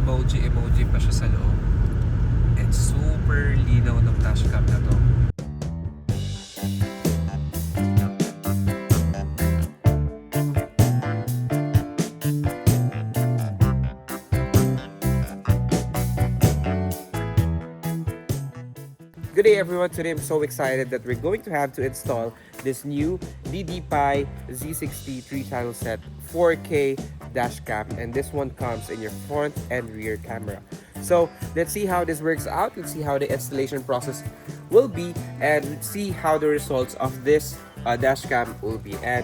emoji pa siya sa loob. And super linaw ng dashcam na to. Good day everyone, today I'm so excited that we're going to have to install this new Ddpai Z60 3-channel set 4K dashcam, and this one comes in your front and rear camera. So let's see how this works out, let's see how the installation process will be, and let's see how the results of this dashcam will be. And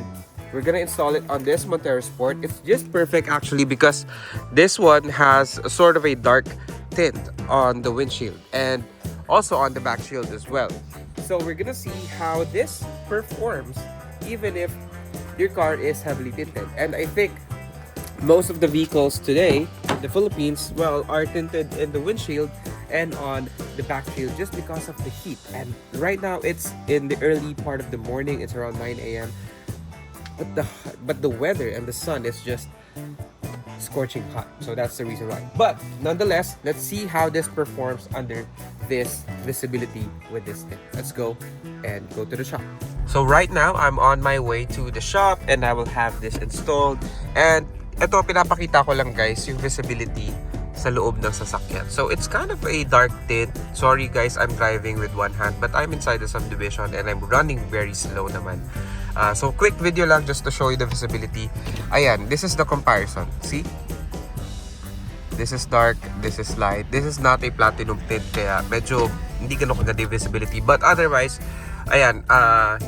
we're gonna install it on this Montero Sport. It's just perfect actually because this one has a sort of a dark tint on the windshield and also on the back shield as well. So we're gonna see how this performs even if your car is heavily tinted. And I think most of the vehicles today in the Philippines, well, are tinted in the windshield and on the back shield just because of the heat. And right now it's in the early part of the morning, it's around 9 a.m. But the weather and the sun is just scorching hot, so that's the reason why. But nonetheless, let's see how this performs under this visibility with this tint. Let's go and go to the shop. So right now I'm on my way to the shop and I will have this installed. And ito, pinapakita ko lang guys yung visibility sa loob ng sasakyan. So it's kind of a dark tint. Sorry guys, I'm driving with one hand, but I'm inside the subdivision and I'm running very slow naman. So quick video lang just to show you the visibility. Ayan, this is the comparison. See? This is dark, this is light. This is not a platinum tint, kaya medyo hindi ganun kaganda yung visibility. But otherwise, ayan,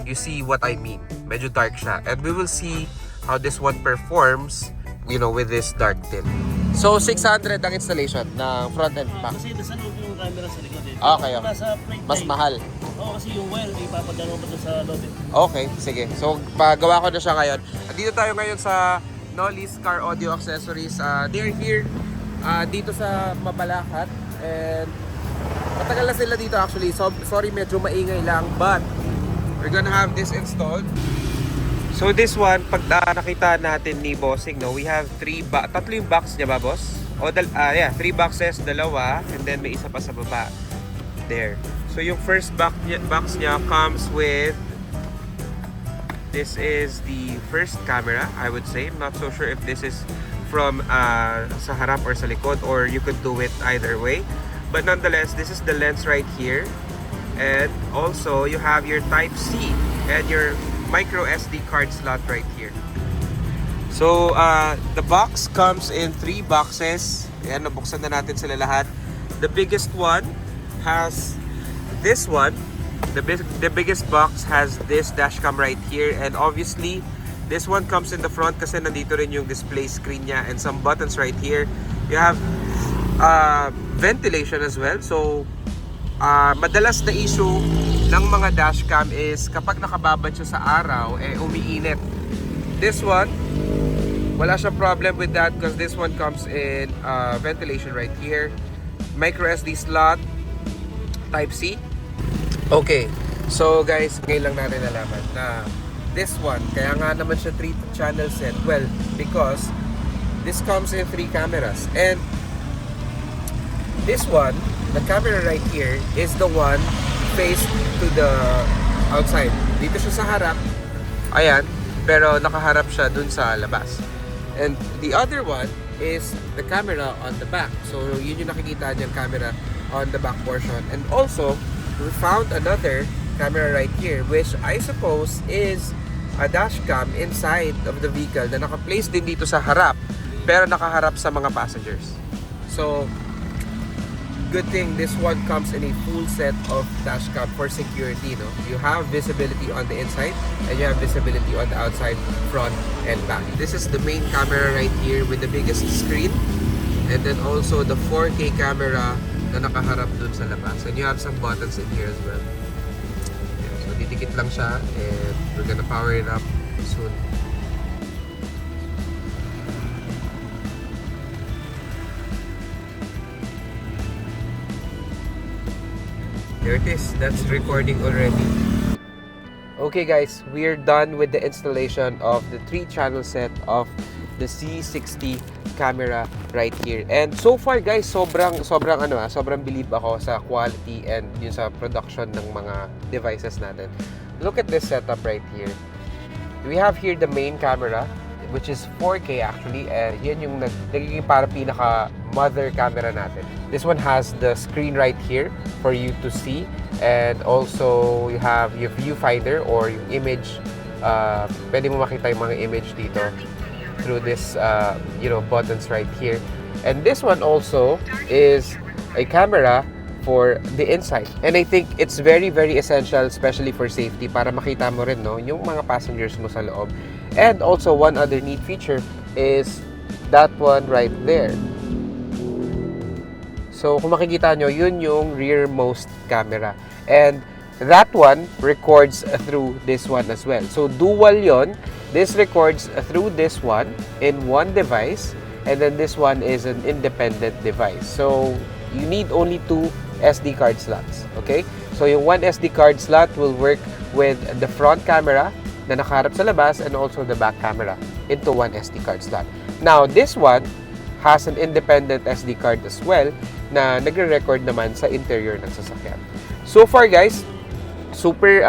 you see what I mean. Medyo dark siya. And we will see how this one performs, you know, with this dark tint. So 600 ang installation ng front and back. Kasi nasa loob yung camera sa likod eh. Okay, Nasa plate mas mahal. Oo, kasi yung wire, ipapadala mo doon sa loob eh. Okay, sige. So pagawa ko na siya ngayon. Andito tayo ngayon sa Nolly's Car Audio Accessories. They're here dito sa Mabalacat, and matagal na sila dito actually. So sorry, medyo maingay lang, but we're gonna have this installed. So this one, pag nakita natin ni Bossing, no, we have tatlo yung box niya ba, boss? O, yeah, 3 boxes, dalawa, and then may isa pa sa baba. There. So yung first box niya comes with, this is the first camera, I would say. I'm not so sure if this is from sa harap or sa likod, or you could do it either way. But nonetheless, this is the lens right here. And also, you have your Type-C and your micro SD card slot right here. So the box comes in 3 boxes. Ayan, nabuksan na natin sila lahat. The biggest one has this one. The biggest box has this dashcam right here, and obviously this one comes in the front kasi nandito rin yung display screen niya and some buttons right here. You have ventilation as well. So madalas na issue ng mga dashcam is kapag nakababad siya sa araw, umiinit. This one, wala siyang problem with that because this one comes in ventilation right here. Micro SD slot, Type-C. Okay, so guys, ngayon lang natin nalaman na this one, kaya nga naman siya 3-channel set. Well, because this comes in 3 cameras. And this one, the camera right here, is the one faced to the outside. Dito siya sa harap. Ayan. Pero nakaharap siya dun sa labas. And the other one is the camera on the back. So yun yung nakikita niyang camera on the back portion. And also, we found another camera right here, which I suppose is a dashcam inside of the vehicle na naka-place din dito sa harap, pero nakaharap sa mga passengers. So good thing this one comes in a full set of dashcam for security, no? You have visibility on the inside and you have visibility on the outside, front and back. This is the main camera right here with the biggest screen, and then also the 4K camera na nakaharap dun sa labas. And you have some buttons in here as well. Yeah, so didikit lang siya and we're gonna power it up soon. There it is. That's recording already. Okay guys, we're done with the installation of the 3-channel set of the Z60 camera right here. And so far guys, sobrang believe ako sa quality and yun sa production ng mga devices natin. Look at this setup right here. We have here the main camera, which is 4K actually, and yan yung nagiging para pinaka mother camera natin. This one has the screen right here for you to see, and also you have your viewfinder or yung image. Pwede mo makita yung mga image dito through this buttons right here. And this one also is a camera for the inside, and I think it's very essential, especially for safety, para makita mo rin yung mga passengers mo sa loob. And also one other neat feature is that one right there. So kung makikita nyo, yun yung rearmost camera, and that one records through this one as well. So dual yon. This records through this one in one device, and then this one is an independent device. So you need only 2 SD card slots. Okay? So yung 1 SD card slot will work with the front camera na nakaharap sa labas and also the back camera into 1 SD card slot. Now, this one has an independent SD card as well na nagre-record naman sa interior ng sasakyan. So far guys, super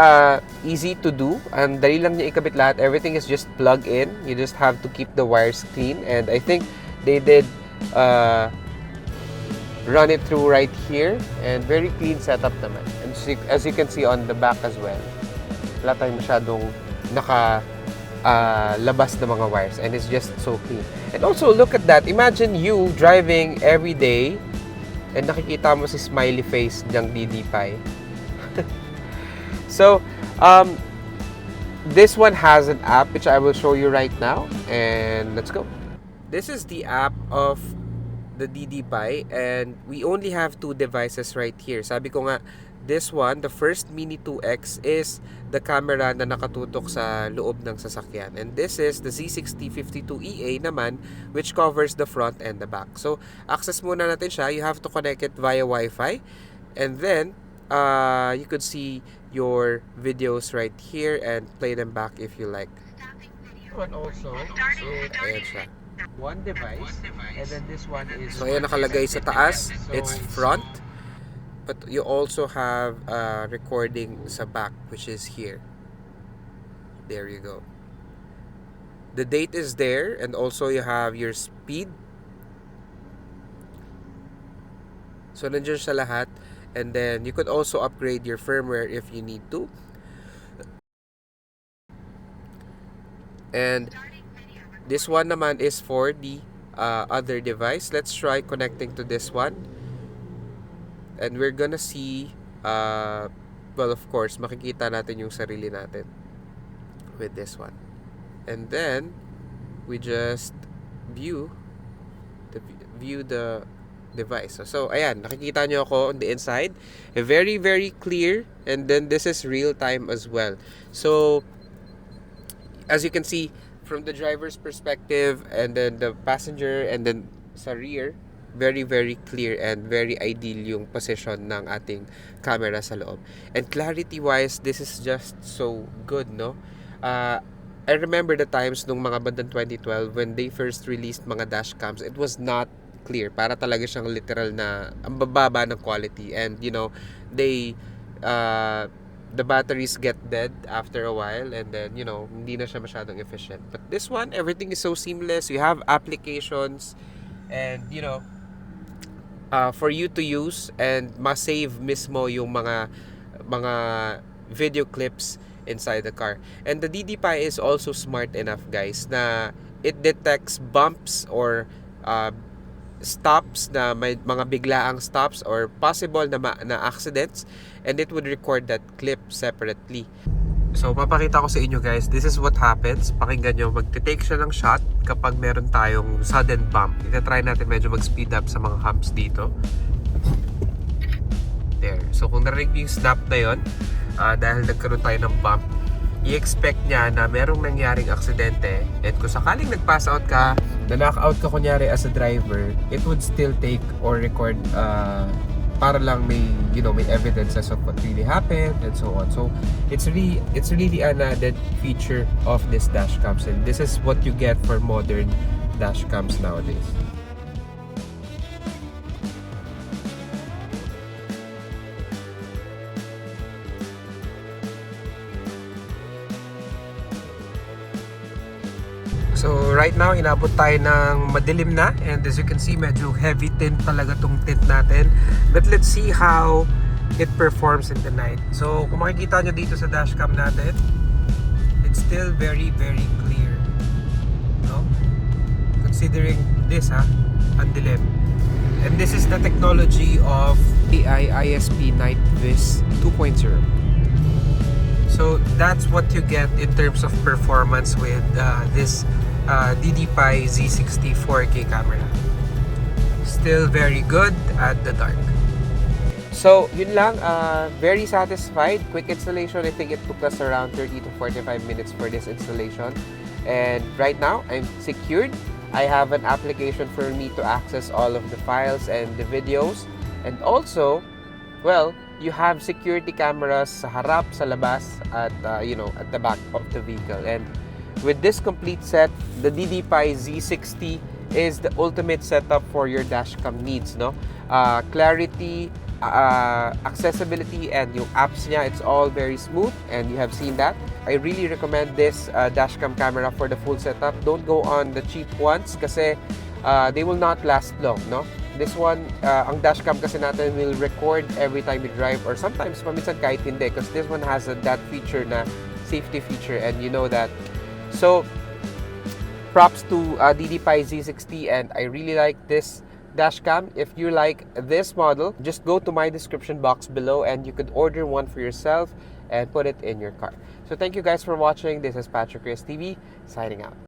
easy to do. Ang dali lang niya ikabit lahat. Everything is just plug in. You just have to keep the wires clean, and I think they did run it through right here, and very clean setup naman. And as you can see on the back as well, wala tayong masyadong labas na mga wires, and it's just so clean. And also look at that, imagine you driving every day and nakikita mo si smiley face ng Ddpai. So this one has an app which I will show you right now, and let's go. This is the app of the Ddpai, and we only have 2 devices right here. Sabi ko nga, this one, the first Mini 2X, is the camera na nakatutok sa loob ng sasakyan. And this is the Z60 52EA naman, which covers the front and the back. So, access muna natin siya. You have to connect it via Wi-Fi. And then, you could see your videos right here and play them back if you like. One also is, ayan siya, one device, and then this one is, so ayan nakalagay sa taas, it's front. But you also have recording sa back, which is here. There you go. The date is there, and also you have your speed. So nandiyan siya lahat, and then you could also upgrade your firmware if you need to. And this one naman is for the other device. Let's try connecting to this one. And we're gonna see, well, of course, makikita natin yung sarili natin with this one. And then, we just view the device. So, ayan, nakikita nyo ako on the inside. Very clear. And then, this is real time as well. So, as you can see, from the driver's perspective, and then the passenger, and then sa rear, very clear and very ideal yung position ng ating camera sa loob. And clarity wise, this is just so good, no? I remember the times nung mga bandang 2012 when they first released mga dashcams, it was not clear. Para talaga siyang literal na ang bababa ng quality, and they the batteries get dead after a while, and then hindi na siya masyadong efficient. But this one, everything is so seamless. You have applications, and for you to use, and ma-save mismo yung mga video clips inside the car. And the Ddpai is also smart enough, guys, na it detects bumps or stops, na may mga biglaang stops or possible na accidents, and it would record that clip separately. So, papakita ko sa inyo, guys, this is what happens. Pakinggan nyo, magte-take siya ng shot kapag meron tayong sudden bump. Ita-try natin medyo mag-speed up sa mga humps dito. There. So, kung narinig yung snap na yun, dahil nagkaroon tayo ng bump, i-expect niya na merong nangyaring aksidente. At kung sakaling nag-pass out ka, na-knock-out ka kunyari as a driver, it would still take or record para lang may evidences of what really happened and so on. So it's really an added feature of this dashcams, and this is what you get for modern dashcams nowadays. right now, inabot tayo ng madilim na. And as you can see, medyo heavy tint talaga tong tint natin. But let's see how it performs in the night. So, kung makikita nyo dito sa dashcam natin, it's still very, very clear. No? Considering this, ang dilim. And this is the technology of AI ISP Night Vis 2.0. So that's what you get in terms of performance with this Ddpai Z60 4K camera. Still very good at the dark. So yun lang, very satisfied. Quick installation. I think it took us around 30 to 45 minutes for this installation. And right now, I'm secured. I have an application for me to access all of the files and the videos. And also, well, you have security cameras sa harap, sa labas, at at the back of the vehicle. And with this complete set, the Ddpai Z60 is the ultimate setup for your dashcam needs, no? Clarity, accessibility, and yung apps niya, it's all very smooth, and you have seen that. I really recommend this dashcam camera for the full setup. Don't go on the cheap ones kasi they will not last long, no? This one, ang dashcam kasi natin will record every time you drive, or sometimes paminsan kahit hindi, because this one has that feature na safety feature, and you know that. So props to Ddpai Z60, and I really like this dashcam. If you like this model, just go to my description box below and you could order one for yourself and put it in your car. So thank you guys for watching. This is Patrick Chris TV signing out.